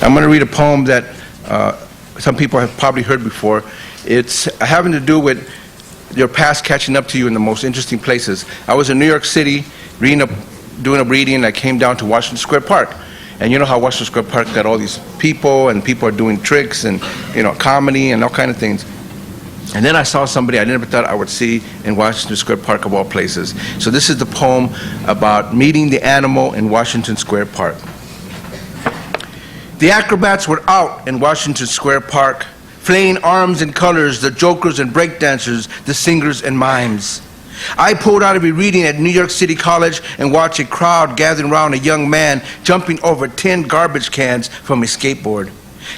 I'm going to read a poem that some people have probably heard before. It's having to do with your past catching up to you in the most interesting places. I was in New York City doing a reading, and I came down to Washington Square Park. And you know how Washington Square Park got all these people, and people are doing tricks and, you know, comedy and all kind of things. And then I saw somebody I never thought I would see in Washington Square Park, of all places. So this is the poem about meeting the animal in Washington Square Park. The acrobats were out in Washington Square Park, flaying arms and colors, the jokers and breakdancers, the singers and mimes. I pulled out of a reading at New York City College and watched a crowd gathering around a young man jumping over 10 garbage cans from a skateboard.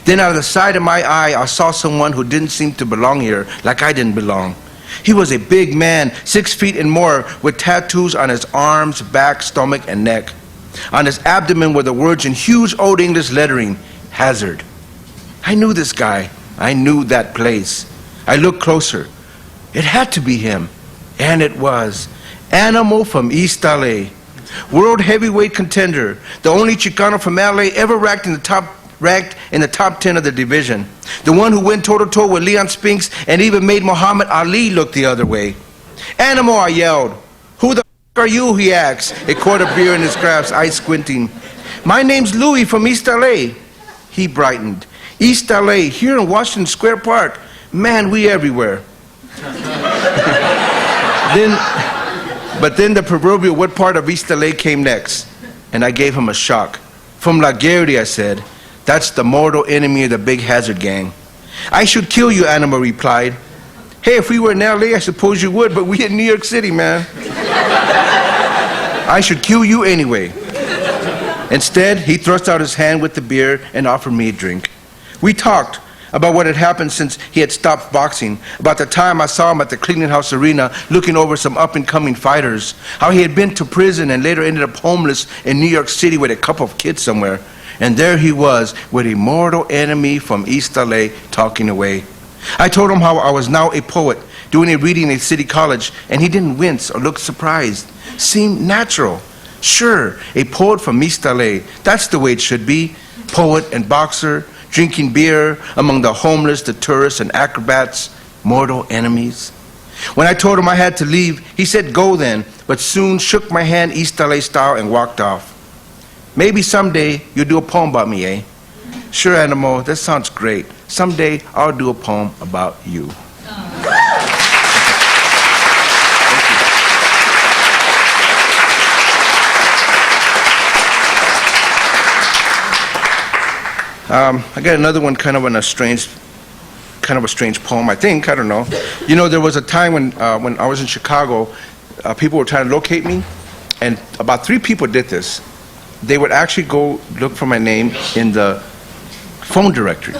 Then out of the side of my eye, I saw someone who didn't seem to belong here, like I didn't belong. He was a big man, 6 feet and more, with tattoos on his arms, back, stomach, and neck. On his abdomen were the words in huge Old English lettering, Hazard. I knew this guy. I knew that place. I looked closer. It had to be him. And it was. Animal from East LA. World heavyweight contender. The only Chicano from LA ever ranked in the top 10 of the division. The one who went toe-to-toe with Leon Spinks and even made Muhammad Ali look the other way. Animal, I yelled. Who the f*** are you, he asked, a quart of beer in his grasp, eyes squinting. My name's Louis from East LA. He brightened. East LA, here in Washington Square Park. Man, we everywhere. But then the proverbial what part of East LA came next, and I gave him a shock. From La Guardia, I said. That's the mortal enemy of the Big Hazard gang. I should kill you, Animal replied. Hey, if we were in LA, I suppose you would, but we in New York City, man. I should kill you anyway. Instead, he thrust out his hand with the beer and offered me a drink. We talked about what had happened since he had stopped boxing, about the time I saw him at the Cleaning House Arena looking over some up-and-coming fighters, how he had been to prison and later ended up homeless in New York City with a couple of kids somewhere. And there he was with a mortal enemy from East LA talking away. I told him how I was now a poet, doing a reading at City College, and he didn't wince or look surprised. Seemed natural. Sure, a poet from East LA, that's the way it should be. Poet and boxer, drinking beer among the homeless, the tourists, and acrobats, mortal enemies. When I told him I had to leave, he said go then, but soon shook my hand East LA style and walked off. Maybe someday you'll do a poem about me, eh? Sure, Animal, that sounds great. Someday I'll do a poem about you. I got another one, kind of a strange poem, I think. I don't know. You know, there was a time when I was in Chicago, people were trying to locate me, and about 3 people did this. They would actually go look for my name in the phone directory.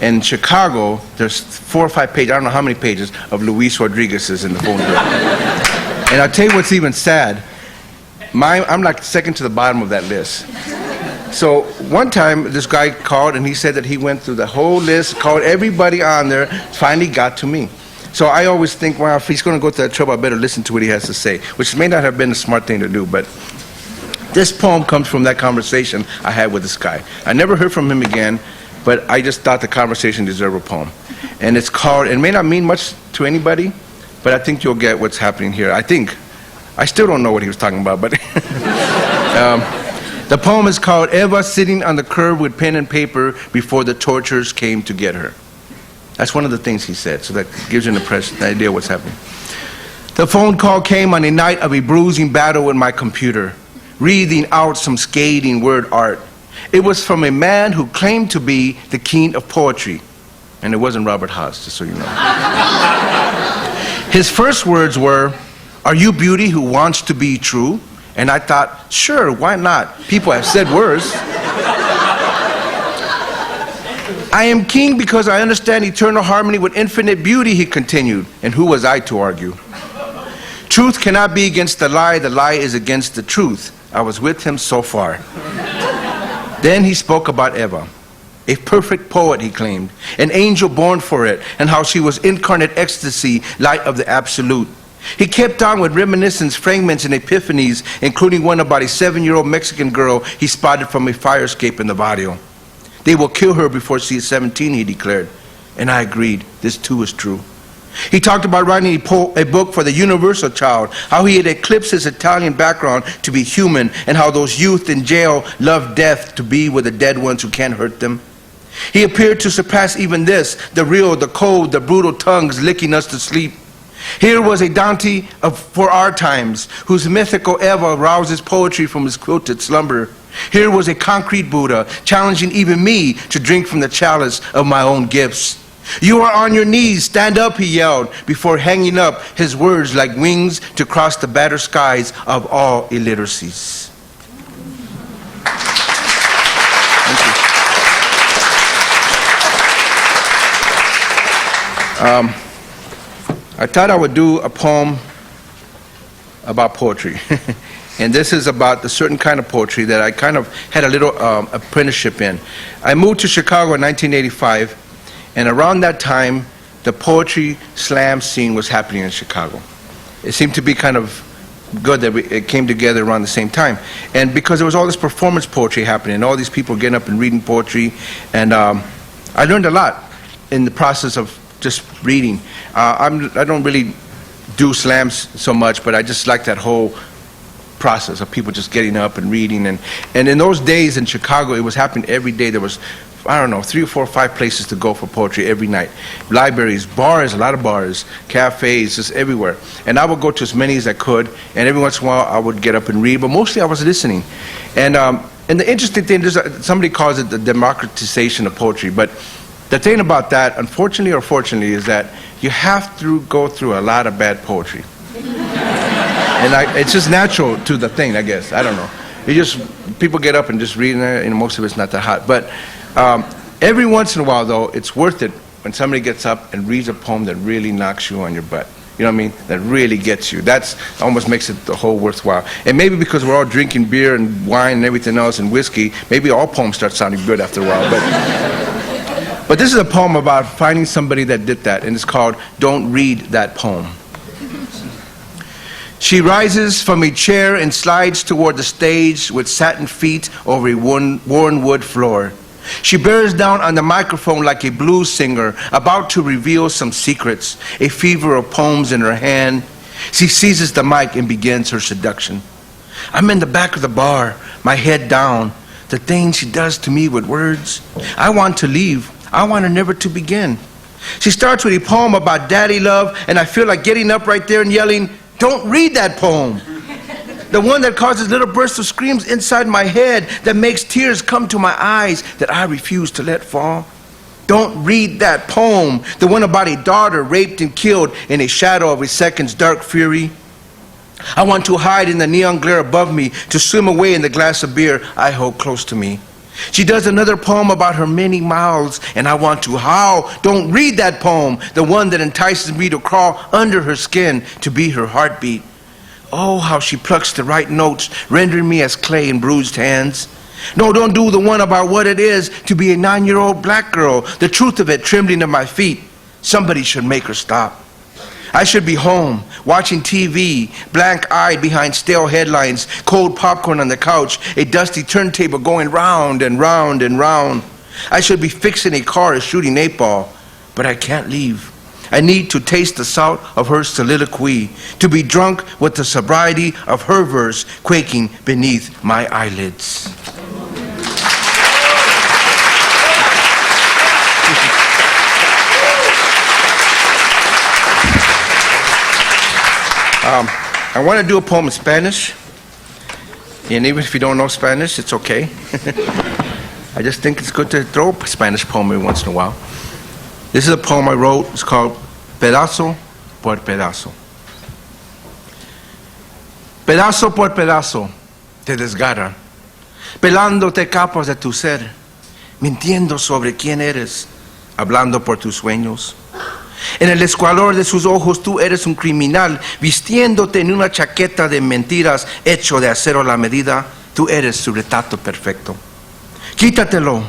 In Chicago, there's 4 or 5 pages, I don't know how many pages, of Luis Rodriguez's in the phone directory. And I'll tell you what's even sad. I'm like second to the bottom of that list. So one time, this guy called and he said that he went through the whole list, called everybody on there, finally got to me. So I always think, well, if he's going to go through that trouble, I better listen to what he has to say, which may not have been a smart thing to do, but this poem comes from that conversation I had with this guy. I never heard from him again, but I just thought the conversation deserved a poem. And it's called, it may not mean much to anybody, but I think you'll get what's happening here. I still don't know what he was talking about, but the poem is called Eva Sitting on the Curb with Pen and Paper Before the Torturers Came to Get Her. That's one of the things he said, so that gives you an impression, an idea what's happening. The phone call came on a night of a bruising battle with my computer, reading out some scathing word art. It was from a man who claimed to be the king of poetry. And it wasn't Robert Haas, just so you know. His first words were, "Are you beauty who wants to be true?" And I thought, sure, why not? People have said worse. "I am king because I understand eternal harmony with infinite beauty," he continued. And who was I to argue? "Truth cannot be against the lie is against the truth." I was with him so far. Then he spoke about Eva. A perfect poet, he claimed, an angel born for it, and how she was incarnate ecstasy, light of the absolute. He kept on with reminiscence, fragments, and epiphanies, including one about a 7-year-old Mexican girl he spotted from a fire escape in the barrio. They will kill her before she is 17, he declared. And I agreed. This too is true. He talked about writing a book for the universal child, how he had eclipsed his Italian background to be human, and how those youth in jail love death to be with the dead ones who can't hurt them. He appeared to surpass even this, the real, the cold, the brutal tongues licking us to sleep. Here was a Dante for our times, whose mythical Eva rouses poetry from his quilted slumber. Here was a concrete Buddha, challenging even me to drink from the chalice of my own gifts. You are on your knees, stand up, he yelled, before hanging up his words like wings to cross the battered skies of all illiteracies. Thank you. I thought I would do a poem about poetry. And this is about a certain kind of poetry that I kind of had a little apprenticeship in. I moved to Chicago in 1985, and around that time, the poetry slam scene was happening in Chicago. It seemed to be kind of good that it came together around the same time. And because there was all this performance poetry happening, all these people getting up and reading poetry, and I learned a lot in the process of just reading. I don't really do slams so much, but I just like that whole process of people just getting up and reading. And in those days in Chicago, it was happening every day. There was, I don't know, 3 or 4 or 5 places to go for poetry every night. Libraries, bars, a lot of bars, cafes, just everywhere. And I would go to as many as I could, and every once in a while I would get up and read, but mostly I was listening. And the interesting thing is, somebody calls it the democratization of poetry, but the thing about that, unfortunately or fortunately, is that you have to go through a lot of bad poetry. And it's just natural to the thing, I guess. I don't know. People get up and just read, and most of it's not that hot. But every once in a while, though, it's worth it when somebody gets up and reads a poem that really knocks you on your butt. You know what I mean? That really gets you. That almost makes it the whole worthwhile. And maybe because we're all drinking beer and wine and everything else and whiskey, maybe all poems start sounding good after a while. But this is a poem about finding somebody that did that, and it's called Don't Read That Poem. She rises from a chair and slides toward the stage with satin feet over a worn wood floor. She bears down on the microphone like a blues singer about to reveal some secrets, a fever of poems in her hand. She seizes the mic and begins her seduction. I'm in the back of the bar, my head down. The things she does to me with words. I want to leave. I want her never to begin. She starts with a poem about daddy love, and I feel like getting up right there and yelling, "Don't read that poem." The one that causes little bursts of screams inside my head, that makes tears come to my eyes that I refuse to let fall. Don't read that poem. The one about a daughter raped and killed in a shadow of a second's dark fury. I want to hide in the neon glare above me, to swim away in the glass of beer I hold close to me. She does another poem about her many mouths, and I want to howl. Don't read that poem, the one that entices me to crawl under her skin to be her heartbeat. Oh, how she plucks the right notes, rendering me as clay in bruised hands. No, don't do the one about what it is to be a 9-year-old black girl, the truth of it trembling at my feet. Somebody should make her stop. I should be home, watching TV, blank-eyed behind stale headlines, cold popcorn on the couch, a dusty turntable going round and round and round. I should be fixing a car or shooting 8-ball, but I can't leave. I need to taste the salt of her soliloquy, to be drunk with the sobriety of her verse quaking beneath my eyelids. I want to do a poem in Spanish, and even if you don't know Spanish, it's okay. I just think it's good to throw a Spanish poem every once in a while. This is a poem I wrote. It's called Pedazo por Pedazo. Pedazo por pedazo te desgarra, pelándote capas de tu ser, mintiendo sobre quién eres, hablando por tus sueños. En el escuador de sus ojos tú eres un criminal, vistiéndote en una chaqueta de mentiras, hecho de acero a la medida. Tú eres su retrato perfecto. Quítatelo,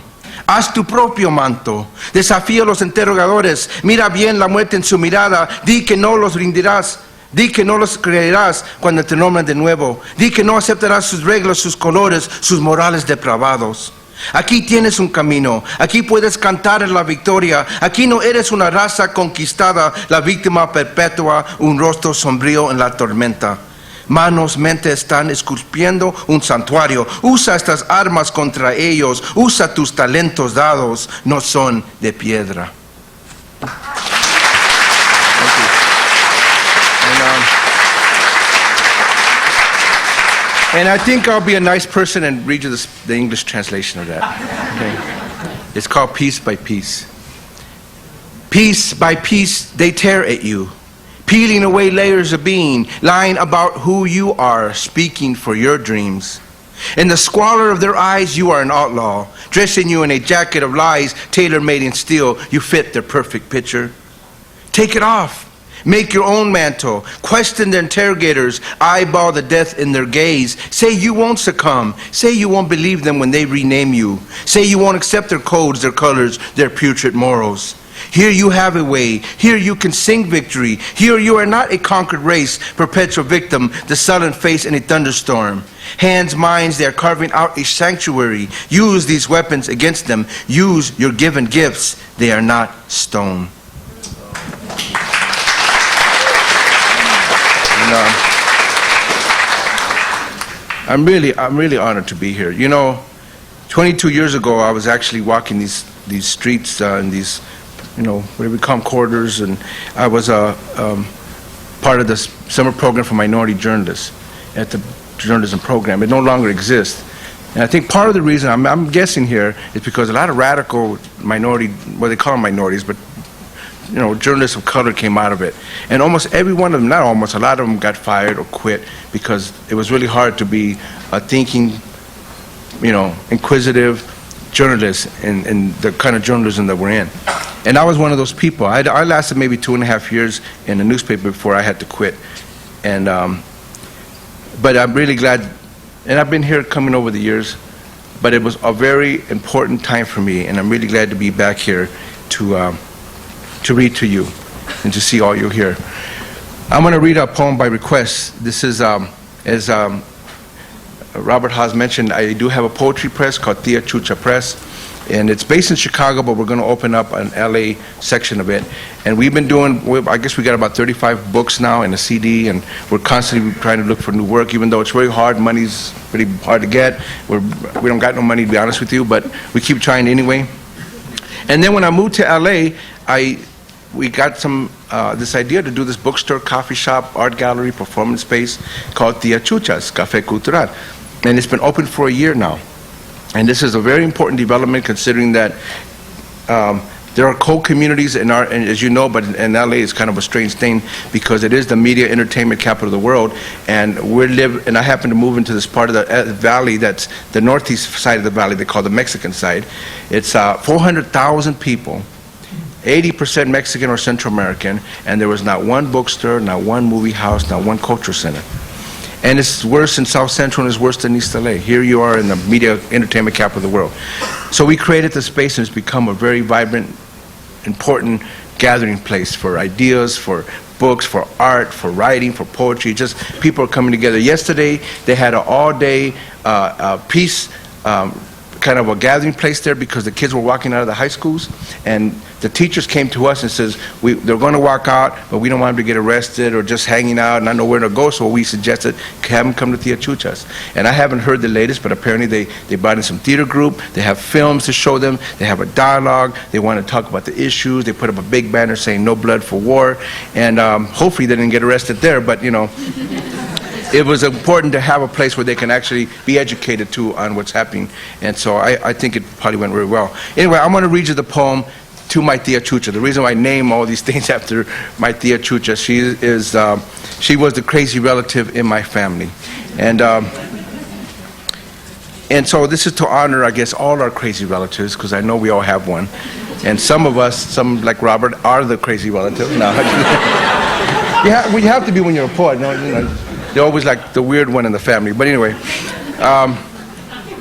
haz tu propio manto, desafía a los interrogadores, mira bien la muerte en su mirada, di que no los rindirás, di que no los creerás cuando te nombren de nuevo, di que no aceptarás sus reglas, sus colores, sus morales depravados. Aquí tienes un camino, aquí puedes cantar en la victoria, aquí no eres una raza conquistada, la víctima perpetua, un rostro sombrío en la tormenta. Manos, mente están esculpiendo un santuario. Usa estas armas contra ellos, usa tus talentos dados, no son de piedra. And I think I'll be a nice person and read you the English translation of that. Okay. It's called Piece by Piece. Piece by piece they tear at you, peeling away layers of being, lying about who you are, speaking for your dreams. In the squalor of their eyes, you are an outlaw, dressing you in a jacket of lies, tailor-made in steel. You fit their perfect picture. Take it off. Make your own mantle. Question the interrogators. Eyeball the death in their gaze. Say you won't succumb. Say you won't believe them when they rename you. Say you won't accept their codes, their colors, their putrid morals. Here you have a way. Here you can sing victory. Here you are not a conquered race, perpetual victim, the sullen face in a thunderstorm. Hands, minds, they are carving out a sanctuary. Use these weapons against them. Use your given gifts. They are not stone. I'm really honored to be here. You know, 22 years ago, I was actually walking these streets and these, what do we call them, corridors, and I was part of the summer program for minority journalists at the journalism program. It no longer exists. And I think part of the reason, I'm guessing here, is because a lot of radical minority, well, they call them minorities, but journalists of color came out of it. And almost every one of them, not almost, a lot of them got fired or quit because it was really hard to be a thinking, inquisitive journalist in the kind of journalism that we're in. And I was one of those people. I lasted maybe 2.5 years in the newspaper before I had to quit. And but I'm really glad, and I've been here coming over the years, but it was a very important time for me, and I'm really glad to be back here to read to you and to see all you here. I'm going to read a poem by request. This is, as Robert Haas mentioned, I do have a poetry press called Tia Chucha Press, and it's based in Chicago, but we're going to open up an LA section of it. And we've been doing, I guess we got about 35 books now and a CD, and we're constantly trying to look for new work, even though it's really hard. Money's really hard to get. We don't got no money, to be honest with you, but we keep trying anyway. And then when I moved to LA, we got this idea to do this bookstore, coffee shop, art gallery, performance space called Tia Chucha's Café Cultural. And it's been open for a year now. And this is a very important development considering that there are co-communities and as you know, but in LA it's kind of a strange thing because it is the media entertainment capital of the world. And I happen to move into this part of the valley that's the northeast side of the valley they call the Mexican side. It's 400,000 people. 80% Mexican or Central American, and there was not one bookstore, not one movie house, not one cultural center. And it's worse in South Central and it's worse than East LA. Here you are in the media entertainment capital of the world. So we created the space and it's become a very vibrant, important gathering place for ideas, for books, for art, for writing, for poetry. Just people are coming together. Yesterday they had an all-day peace kind of a gathering place there because the kids were walking out of the high schools, and the teachers came to us and says they're going to walk out, but we don't want them to get arrested or just hanging out and not know where to go, so we suggested have them come to Tia Chucha's. And I haven't heard the latest, but apparently they brought in some theater group, they have films to show them, they have a dialogue, they want to talk about the issues, they put up a big banner saying no blood for war, and hopefully they didn't get arrested there, but it was important to have a place where they can actually be educated too on what's happening, and so I think it probably went very well. Anyway, I'm going to read you the poem to my Tia Chucha. The reason why I name all these things after my Tia Chucha, she was the crazy relative in my family, and so this is to honor, I guess, all our crazy relatives, because I know we all have one, and some of us, some like Robert, are the crazy relative. No, well, you have to be when you're a poet. They're always like the weird one in the family. But anyway,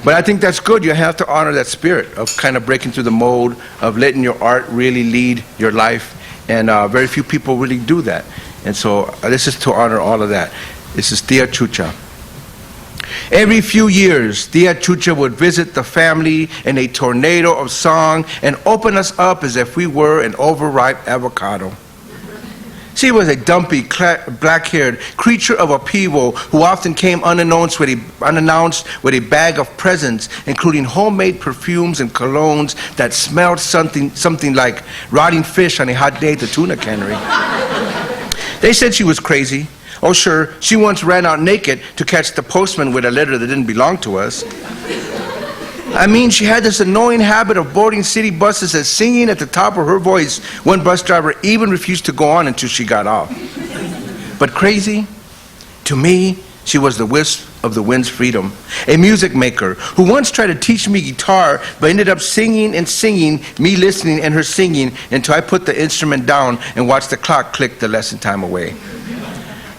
but I think that's good. You have to honor that spirit of kind of breaking through the mold, of letting your art really lead your life. And very few people really do that. And so this is to honor all of that. This is Tia Chucha. Every few years, Tia Chucha would visit the family in a tornado of song and open us up as if we were an overripe avocado. She was a dumpy, black-haired creature of upheaval who often came unannounced with a bag of presents, including homemade perfumes and colognes that smelled something like rotting fish on a hot day at the tuna cannery. They said she was crazy. Oh, sure, she once ran out naked to catch the postman with a letter that didn't belong to us. I mean, she had this annoying habit of boarding city buses and singing at the top of her voice. One bus driver even refused to go on until she got off. But crazy? To me, she was the wisp of the wind's freedom, a music maker who once tried to teach me guitar, but ended up singing and singing, me listening and her singing, until I put the instrument down and watched the clock click the lesson time away.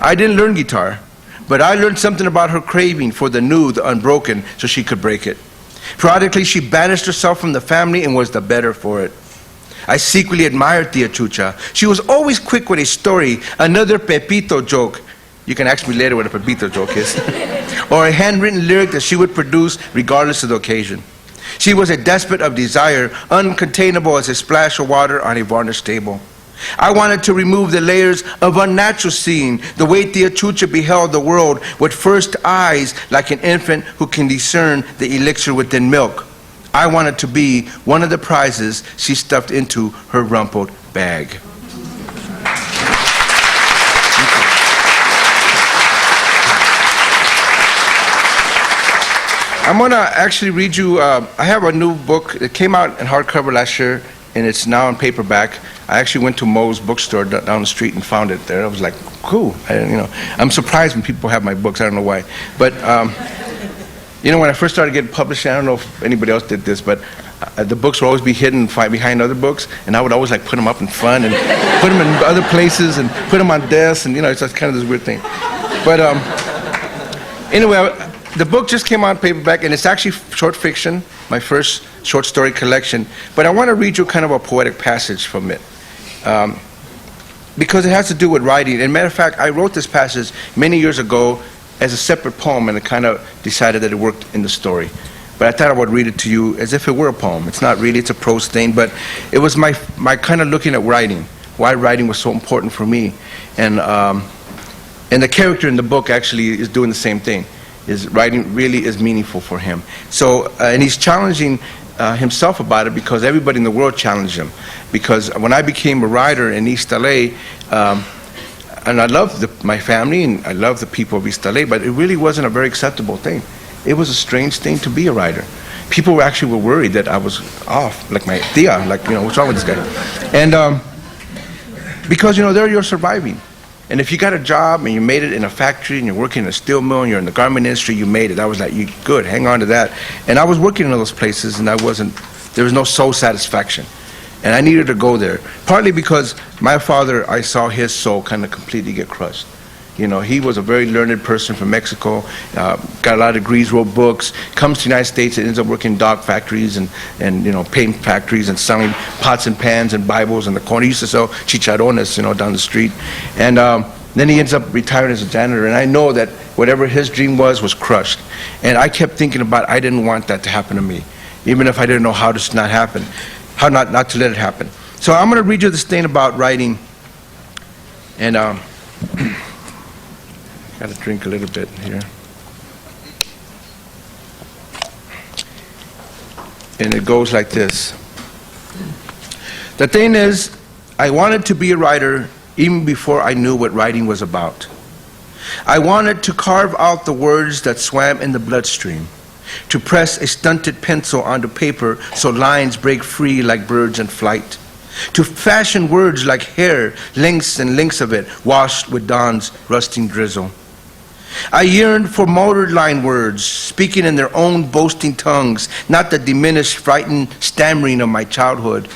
I didn't learn guitar, but I learned something about her craving for the new, the unbroken, so she could break it. Periodically, she banished herself from the family and was the better for it. I secretly admired Tia Chucha. She was always quick with a story, another Pepito joke. You can ask me later what a Pepito joke is. Or a handwritten lyric that she would produce regardless of the occasion. She was a despot of desire, uncontainable as a splash of water on a varnished table. I wanted to remove the layers of unnatural seeing, the way Tia Chucha beheld the world with first eyes like an infant who can discern the elixir within milk. I wanted to be one of the prizes she stuffed into her rumpled bag. I'm going to actually read you, I have a new book. It came out in hardcover last year, and it's now in paperback. I actually went to Moe's bookstore down the street and found it there. I was like, cool. I'm surprised when people have my books. I don't know why. But, when I first started getting published, I don't know if anybody else did this, but the books would always be hidden behind other books, and I would always put them up in front and put them in other places and put them on desks, and it's just kind of this weird thing. But anyway, the book just came out in paperback, and it's actually short fiction, my first short story collection. But I want to read you kind of a poetic passage from it, because it has to do with writing. And matter of fact, I wrote this passage many years ago as a separate poem, and I kind of decided that it worked in the story. But I thought I would read it to you as if it were a poem. It's not really, it's a prose thing, but it was my kind of looking at writing, why writing was so important for me. And the character in the book actually is doing the same thing. His writing really is meaningful for him. So, and he's challenging himself about it because everybody in the world challenged him. Because when I became a writer in East LA, and I loved my family and I loved the people of East LA, but it really wasn't a very acceptable thing. It was a strange thing to be a writer. People actually were worried that I was off, like my tia, what's wrong with this guy? And because, there you're surviving. And if you got a job and you made it in a factory and you're working in a steel mill and you're in the garment industry, you made it. I was like, you good, hang on to that. And I was working in those places and there was no soul satisfaction. And I needed to go there. Partly because my father, I saw his soul kind of completely get crushed. He was a very learned person from Mexico, got a lot of degrees, wrote books, comes to the United States and ends up working in dog factories and paint factories and selling pots and pans and Bibles in the corner. He used to sell chicharrones, down the street. And then he ends up retiring as a janitor. And I know that whatever his dream was crushed. And I kept thinking about, I didn't want that to happen to me, even if I didn't know how to not happen, how not to let it happen. So I'm going to read you this thing about writing. And got to drink a little bit here. And it goes like this. The thing is, I wanted to be a writer even before I knew what writing was about. I wanted to carve out the words that swam in the bloodstream, to press a stunted pencil onto paper so lines break free like birds in flight, to fashion words like hair, lengths and lengths of it, washed with dawn's rusting drizzle. I yearned for motored line words, speaking in their own boasting tongues, not the diminished, frightened stammering of my childhood,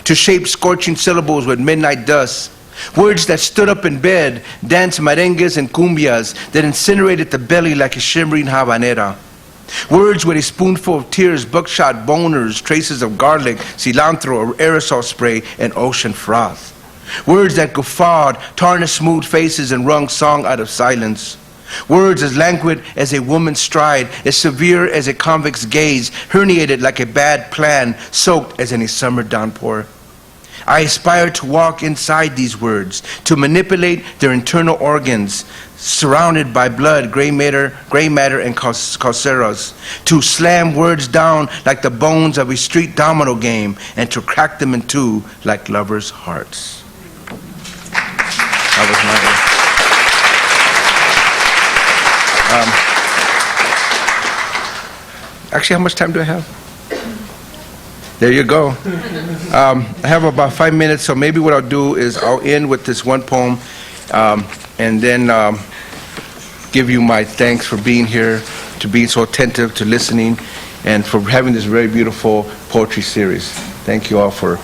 to shape scorching syllables with midnight dust, words that stood up in bed, danced merengues and cumbias, that incinerated the belly like a shimmering habanera. Words with a spoonful of tears, buckshot boners, traces of garlic, cilantro, aerosol spray, and ocean froth. Words that guffawed, tarnished smooth faces, and wrung song out of silence. Words as languid as a woman's stride, as severe as a convict's gaze, herniated like a bad plan, soaked as any summer downpour. I aspire to walk inside these words, to manipulate their internal organs, surrounded by blood, gray matter, and carceros, to slam words down like the bones of a street domino game, and to crack them in two like lovers' hearts. That was my actually, how much time do I have? There you go. I have about 5 minutes, so maybe what I'll do is I'll end with this one poem, and then give you my thanks for being here, to being so attentive, to listening, and for having this very beautiful poetry series. Thank you all for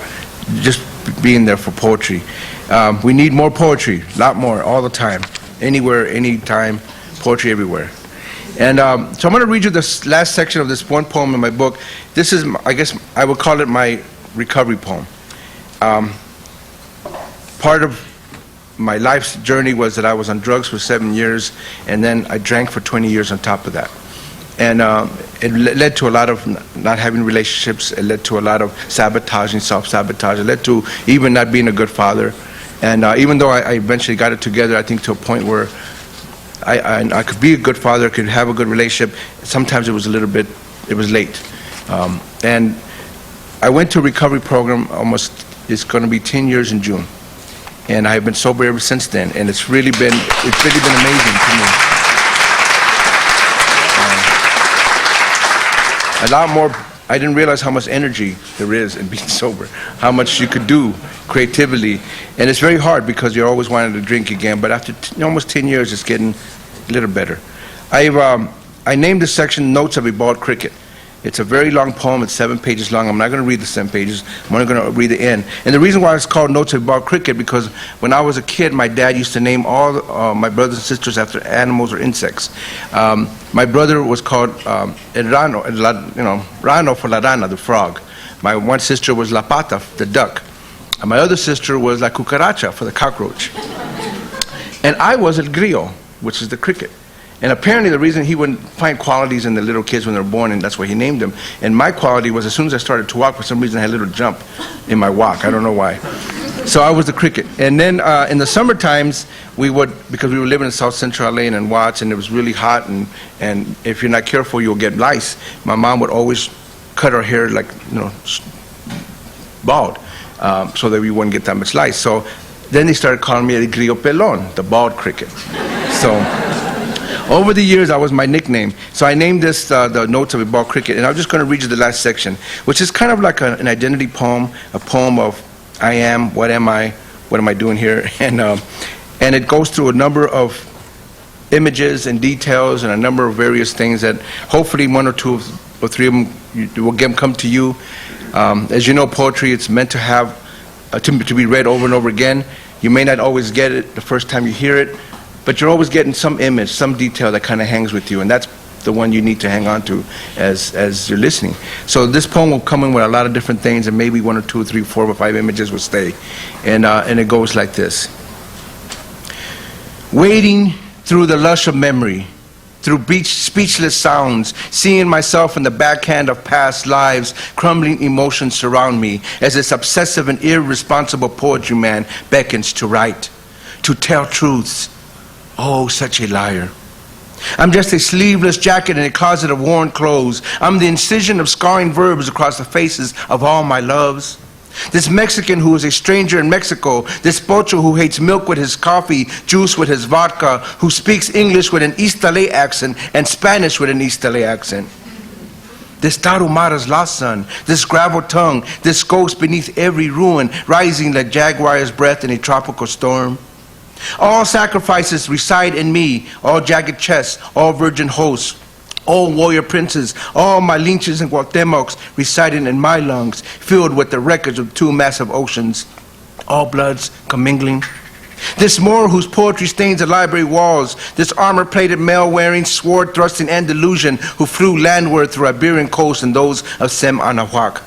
just being there for poetry. We need more poetry, a lot more, all the time, anywhere, anytime, poetry everywhere. And so I'm going to read you this last section of this one poem in my book. This is, I guess, I would call it my recovery poem. Part of my life's journey was that I was on drugs for 7 years, and then I drank for 20 years on top of that. And it led to a lot of not having relationships. It led to a lot of sabotaging, self-sabotage. It led to even not being a good father. And even though I eventually got it together, I think to a point where I could be a good father, could have a good relationship. Sometimes it was a little bit, it was late. And I went to a recovery program it's going to be 10 years in June. And I've been sober ever since then. And it's really been amazing to me. A lot more, I didn't realize how much energy there is in being sober, how much you could do creatively. And it's very hard because you're always wanting to drink again, but after almost 10 years, it's getting a little better. I named this section Notes of a Bald Cricket. It's a very long poem. It's 7 pages long. I'm not going to read the 7 pages. I'm only going to read the end. And the reason why it's called Notes of a Bald Cricket, because when I was a kid, my dad used to name all my brothers and sisters after animals or insects. My brother was called El Rano, Rano for La Rana, the frog. My one sister was La Pata, the duck. And my other sister was La Cucaracha, for the cockroach. And I was El Grillo, which is the cricket. And apparently the reason he wouldn't find qualities in the little kids when they were born, and that's why he named them. And my quality was, as soon as I started to walk, for some reason I had a little jump in my walk. I don't know why. So I was the cricket. And then in the summer times, we would, because we were living in South Central LA and in Watts, and it was really hot, and if you're not careful, you'll get lice. My mom would always cut her hair like, bald, so that we wouldn't get that much lice. So then they started calling me El Grillo Pelón, the bald cricket. So over the years, that was my nickname. So I named this the Notes of a Bald Cricket, and I'm just going to read you the last section, which is kind of like an identity poem, a poem of I am, what am I doing here, and it goes through a number of images and details and a number of various things that hopefully one or two or three of them will come to you. As you know, poetry, it's meant to have to be read over and over again. You may not always get it the first time you hear it, but you're always getting some image, some detail that kind of hangs with you, and that's the one you need to hang on to as you're listening. So this poem will come in with a lot of different things, and maybe 1 or 2 or 3 or 4 or 5 images will stay. And it goes like this. Wading through the lush of memory, through speechless sounds, seeing myself in the backhand of past lives, crumbling emotions surround me as this obsessive and irresponsible poetry man beckons to write, to tell truths. Oh, such a liar. I'm just a sleeveless jacket in a closet of worn clothes. I'm the incision of scarring verbs across the faces of all my loves. This Mexican who is a stranger in Mexico, this pocho who hates milk with his coffee, juice with his vodka, who speaks English with an East LA accent and Spanish with an East LA accent. This Tarahumara's lost son, this gravel tongue, this ghost beneath every ruin, rising like jaguar's breath in a tropical storm. All sacrifices reside in me, all jagged chests, all virgin hosts, all warrior princes, all my Linches and Guatemocs residing in my lungs, filled with the wreckage of 2 massive oceans, all bloods commingling. This Moor whose poetry stains the library walls, this armor-plated mail-wearing, sword-thrusting Andalusian who flew landward through Iberian coast and those of Sem Anahuac.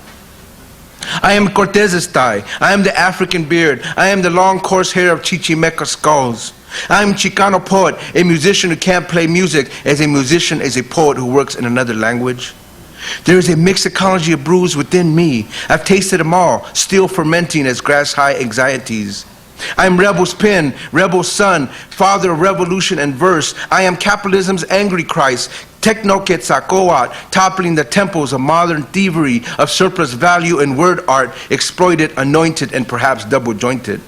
I am Cortez's thigh. I am the African beard. I am the long coarse hair of Chichimeca skulls. I'm Chicano poet, a musician who can't play music as a musician is a poet who works in another language. There is a mixed ecology of brews within me. I've tasted them all, still fermenting as grass-high anxieties. I'm rebel's pen, rebel's son, father of revolution and verse. I am capitalism's angry Christ, Techno-Quetzalcoatl, toppling the temples of modern thievery, of surplus value and word art, exploited, anointed, and perhaps double-jointed.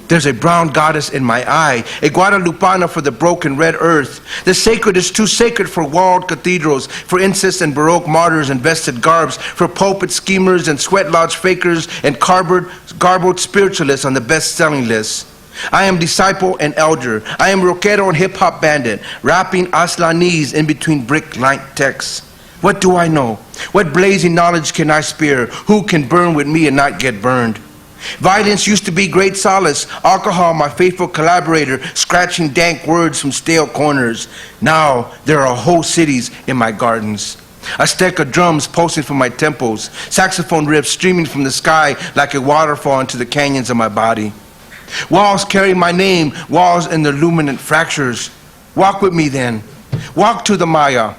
There's a brown goddess in my eye, a Guadalupana for the broken red earth. The sacred is too sacred for walled cathedrals, for incest and Baroque martyrs and vested garbs, for pulpit schemers and sweat lodge fakers and garbled spiritualists on the best-selling list. I am disciple and elder. I am rockero and hip-hop bandit, rapping Aslanese in between brick-lined texts. What do I know? What blazing knowledge can I spare? Who can burn with me and not get burned? Violence used to be great solace, alcohol my faithful collaborator, scratching dank words from stale corners. Now there are whole cities in my gardens. A stack of drums pulsing from my temples, saxophone riffs streaming from the sky like a waterfall into the canyons of my body. Walls carry my name, walls in their luminant fractures. Walk with me then, walk to the Maya.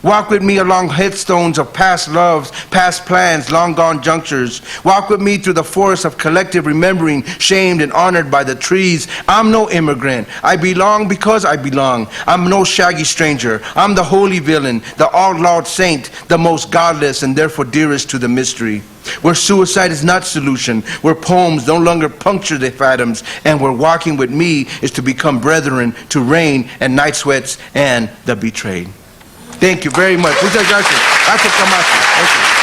Walk with me along headstones of past loves, past plans, long gone junctures. Walk with me through the forest of collective remembering, shamed and honored by the trees. I'm no immigrant. I belong because I belong. I'm no shaggy stranger. I'm the holy villain, the outlawed saint, the most godless and therefore dearest to the mystery. Where suicide is not solution, where poems no longer puncture the fathoms, and where walking with me is to become brethren, to rain and night sweats and the betrayed. Thank you very much. Muchas gracias. Gracias, Camacho. Thank you.